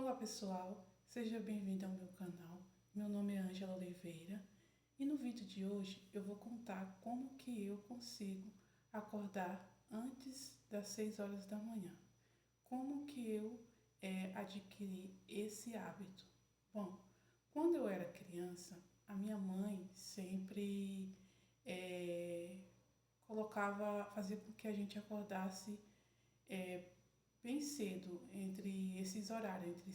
Olá pessoal, seja bem-vindo ao meu canal. Meu nome é Ângela Oliveira e no vídeo de hoje eu vou contar como que eu consigo acordar antes das 6 horas da manhã. Como que eu adquiri esse hábito? Bom, quando eu era criança, a minha mãe sempre fazia com que a gente acordasse bem cedo, entre esses horários, entre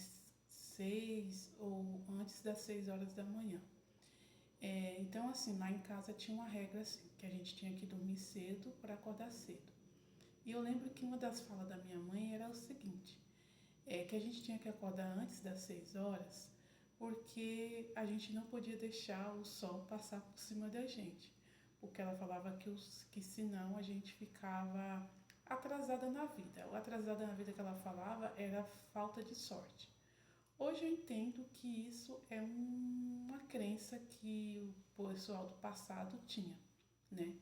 6 ou antes das 6 horas da manhã. Então, assim, lá em casa tinha uma regra assim, que a gente tinha que dormir cedo para acordar cedo. E eu lembro que uma das falas da minha mãe era o seguinte, que a gente tinha que acordar antes das 6 horas, porque a gente não podia deixar o sol passar por cima da gente. Porque ela falava que senão a gente ficava atrasada na vida. O atrasada na vida que ela falava era falta de sorte. Hoje eu entendo que isso é uma crença que o pessoal do passado tinha, né?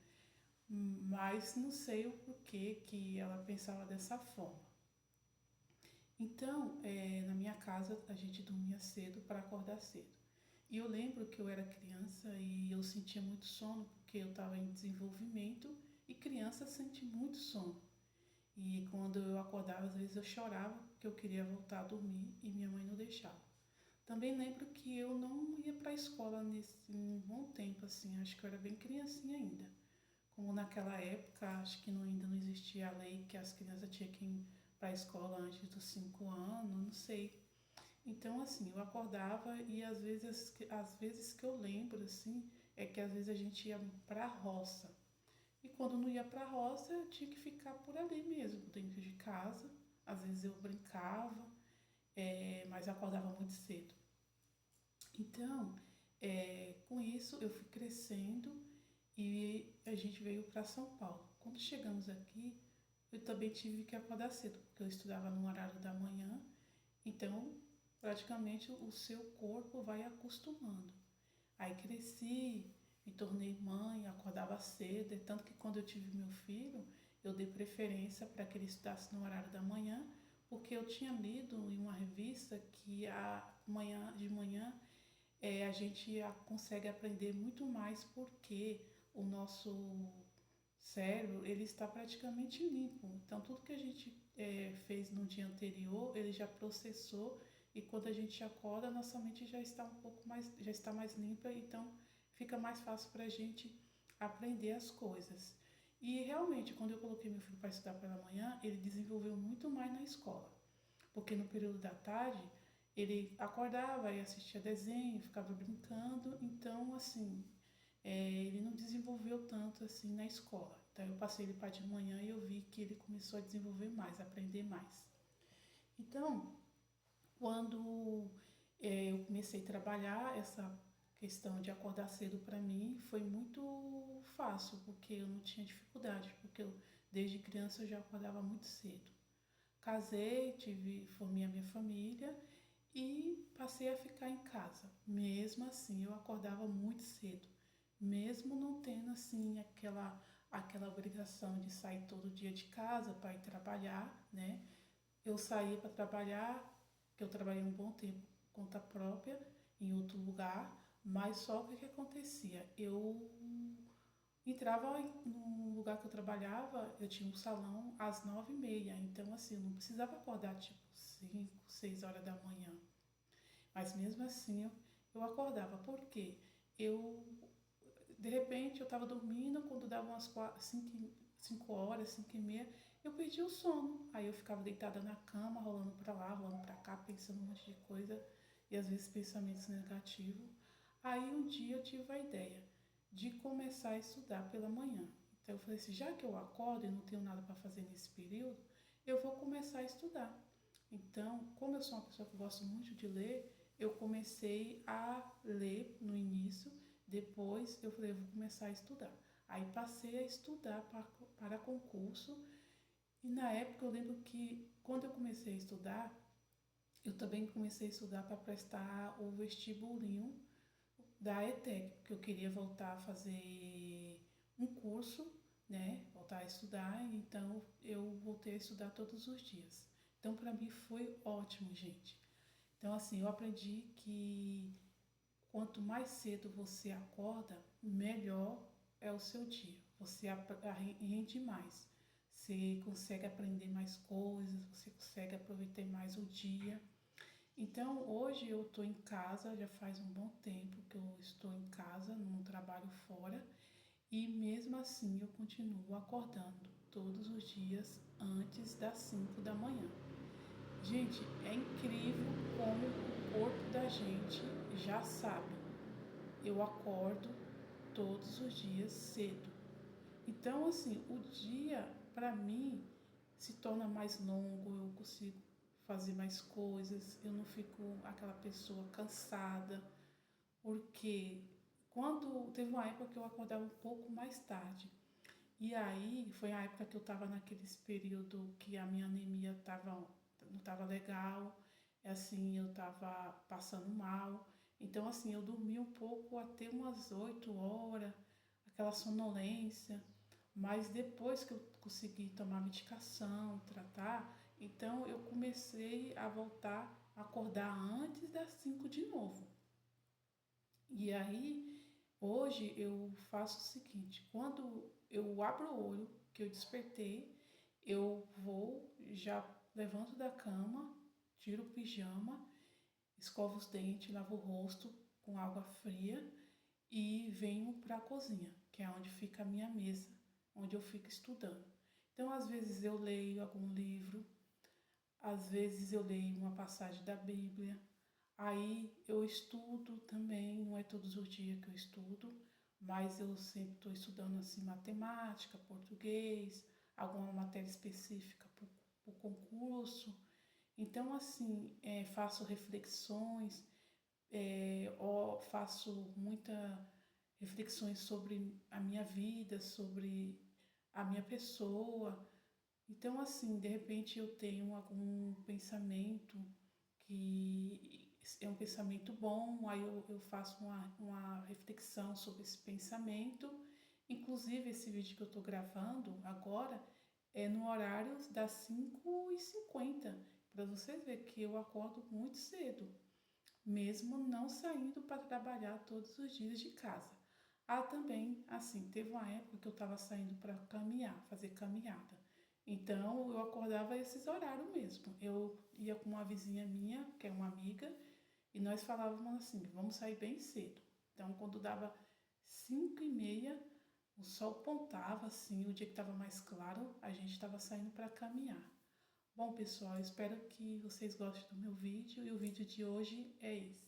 Mas não sei o porquê que ela pensava dessa forma. Então, na minha casa a gente dormia cedo para acordar cedo. E eu lembro que eu era criança e eu sentia muito sono porque eu estava em desenvolvimento e criança sente muito sono. E quando eu acordava, às vezes eu chorava porque eu queria voltar a dormir e minha mãe não deixava. Também lembro que eu não ia para a escola nesse um bom tempo, assim, acho que eu era bem criancinha ainda. Como naquela época, acho que ainda não existia a lei que as crianças tinham que ir para a escola antes dos 5 anos, não sei. Então, assim, eu acordava e às vezes que eu lembro, assim, é que às vezes a gente ia para a roça. E quando não ia para a roça, eu tinha que ficar por ali mesmo, dentro de casa. Às vezes eu brincava, mas eu acordava muito cedo. Então, com isso eu fui crescendo e a gente veio para São Paulo. Quando chegamos aqui, eu também tive que acordar cedo, porque eu estudava no horário da manhã, então praticamente o seu corpo vai acostumando. Aí cresci, me tornei mãe, acordava cedo, e tanto que quando eu tive meu filho, eu dei preferência para que ele estudasse no horário da manhã, porque eu tinha lido em uma revista que de manhã a gente consegue aprender muito mais porque o nosso cérebro ele está praticamente limpo. Então tudo que a gente fez no dia anterior ele já processou e quando a gente acorda nossa mente já está um pouco mais já está mais limpa, então fica mais fácil para a gente aprender as coisas. E realmente quando eu coloquei meu filho para estudar pela manhã ele desenvolveu muito mais na escola, porque no período da tarde ele acordava e assistia desenho, ficava brincando, então assim, ele não desenvolveu tanto assim na escola. Então eu passei ele para de manhã e eu vi que ele começou a desenvolver mais, a aprender mais. Então, quando eu comecei a trabalhar, essa questão de acordar cedo para mim foi muito fácil, porque eu não tinha dificuldade, porque desde criança eu já acordava muito cedo. Casei, formei a minha família e passei a ficar em casa. Mesmo assim, eu acordava muito cedo, mesmo não tendo assim aquela obrigação de sair todo dia de casa para ir trabalhar, né? Eu saía para trabalhar, que eu trabalhei um bom tempo por conta própria em outro lugar, mas só que o que acontecia? Eu entrava no lugar que eu trabalhava, eu tinha um salão às 9h30, então assim, eu não precisava acordar tipo 5, 6 horas da manhã. Mas mesmo assim eu acordava, porque eu, de repente, eu estava dormindo, quando dava umas 5 horas, 5h30, eu perdi o sono. Aí eu ficava deitada na cama, rolando para lá, rolando para cá, pensando um monte de coisa, e às vezes pensamentos negativos. Aí um dia eu tive a ideia de começar a estudar pela manhã. Então eu falei assim, já que eu acordo e não tenho nada para fazer nesse período, eu vou começar a estudar. Então, como eu sou uma pessoa que gosta muito de ler, eu comecei a ler no início, depois eu falei, eu vou começar a estudar. Aí passei a estudar para concurso e na época eu lembro que quando eu comecei a estudar, eu também comecei a estudar para prestar o vestibulinho da ETEC, porque eu queria voltar a fazer um curso, né? Voltar a estudar, então eu voltei a estudar todos os dias. Então para mim foi ótimo, gente. Então, assim, eu aprendi que quanto mais cedo você acorda, melhor é o seu dia. Você rende mais. Você consegue aprender mais coisas, você consegue aproveitar mais o dia. Então, hoje eu estou em casa, já faz um bom tempo que eu estou em casa, não trabalho fora, e mesmo assim eu continuo acordando todos os dias antes das 5 da manhã. Gente, é incrível como o corpo da gente já sabe. Eu acordo todos os dias cedo. Então, assim, o dia para mim se torna mais longo, eu consigo fazer mais coisas, eu não fico aquela pessoa cansada, porque quando teve uma época que eu acordava um pouco mais tarde, e aí foi a época que eu estava naqueles período que a minha anemia não estava legal, assim, eu estava passando mal. Então, assim, eu dormi um pouco até umas 8 horas, aquela sonolência. Mas depois que eu consegui tomar medicação, tratar, então eu comecei a voltar a acordar antes das 5 de novo. E aí, hoje eu faço o seguinte, quando eu abro o olho, que eu despertei, eu vou, já levanto da cama, tiro o pijama, escovo os dentes, lavo o rosto com água fria e venho para a cozinha, que é onde fica a minha mesa, onde eu fico estudando. Então, às vezes eu leio algum livro, às vezes eu leio uma passagem da Bíblia, aí eu estudo também, não é todos os dias que eu estudo, mas eu sempre estou estudando assim matemática, português, alguma matéria específica para o concurso. Então, assim, faço reflexões, faço muitas reflexões sobre a minha vida, sobre a minha pessoa. Então, assim, de repente eu tenho algum pensamento que é um pensamento bom, aí eu faço uma reflexão sobre esse pensamento. Inclusive, esse vídeo que eu estou gravando agora é no horário das 5h50, para vocês verem que eu acordo muito cedo, mesmo não saindo para trabalhar todos os dias de casa. Ah, também, assim, teve uma época que eu estava saindo para caminhar, fazer caminhada. Então, eu acordava esses horários mesmo. Eu ia com uma vizinha minha, que é uma amiga, e nós falávamos assim, vamos sair bem cedo. Então, quando dava 5h30, o sol pontava, assim, o dia que estava mais claro, a gente estava saindo para caminhar. Bom, pessoal, espero que vocês gostem do meu vídeo, e o vídeo de hoje é esse.